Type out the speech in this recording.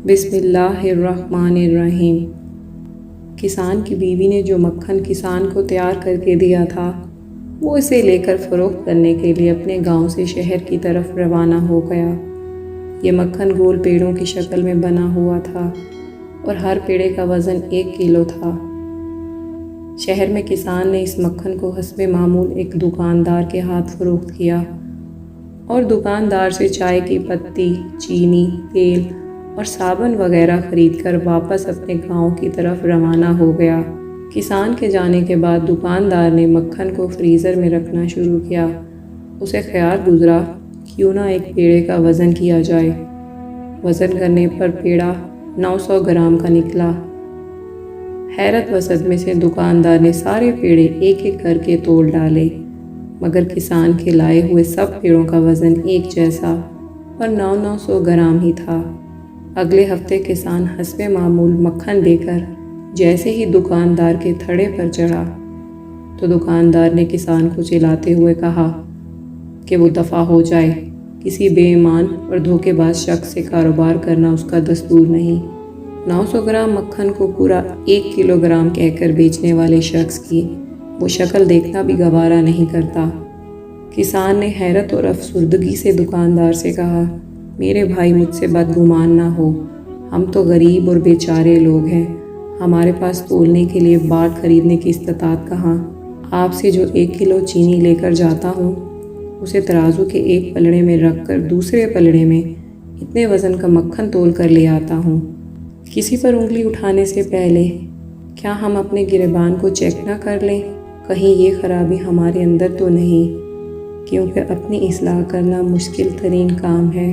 بسم اللہ الرحمن الرحیم۔ کسان کی بیوی نے جو مکھن کسان کو تیار کر کے دیا تھا وہ اسے لے کر فروخت کرنے کے لیے اپنے گاؤں سے شہر کی طرف روانہ ہو گیا۔ یہ مکھن گول پیڑوں کی شکل میں بنا ہوا تھا اور ہر پیڑے کا وزن 1 کلو تھا۔ شہر میں کسان نے اس مکھن کو حسب معمول ایک دکاندار کے ہاتھ فروخت کیا اور دکاندار سے چائے کی پتی، چینی، تیل اور صابن وغیرہ خرید کر واپس اپنے گاؤں کی طرف روانہ ہو گیا۔ کسان کے جانے کے بعد دکاندار نے مکھن کو فریزر میں رکھنا شروع کیا۔ اسے خیال گزرا کیوں نہ ایک پیڑے کا وزن کیا جائے۔ وزن کرنے پر پیڑا 900 گرام کا نکلا۔ حیرت و صدمے سے دکاندار نے سارے پیڑے ایک ایک کر کے تول ڈالے، مگر کسان کے لائے ہوئے سب پیڑوں کا وزن ایک جیسا اور 900 گرام ہی تھا۔ اگلے ہفتے کسان حسب معمول مکھن لے کر جیسے ہی دکاندار کے تھڑے پر چڑھا تو دکاندار نے کسان کو چلاتے ہوئے کہا کہ وہ دفع ہو جائے، کسی بے ایمان اور دھوکے باز شخص سے کاروبار کرنا اس کا دستور نہیں۔ 900 گرام مکھن کو پورا 1 کلو گرام کہہ کر بیچنے والے شخص کی وہ شکل دیکھنا بھی گوارا نہیں کرتا۔ کسان نے حیرت اور افسردگی سے دکاندار سے کہا، میرے بھائی مجھ سے بدگمان نہ ہو، ہم تو غریب اور بیچارے لوگ ہیں، ہمارے پاس تولنے کے لیے باٹ خریدنے کی استطاعت کہاں۔ آپ سے جو 1 کلو چینی لے کر جاتا ہوں اسے ترازو کے ایک پلڑے میں رکھ کر دوسرے پلڑے میں اتنے وزن کا مکھن تول کر لے آتا ہوں۔ کسی پر انگلی اٹھانے سے پہلے کیا ہم اپنے گریبان کو چیک نہ کر لیں، کہیں یہ خرابی ہمارے اندر تو نہیں، کیونکہ اپنی اصلاح کرنا مشکل ترین کام ہے۔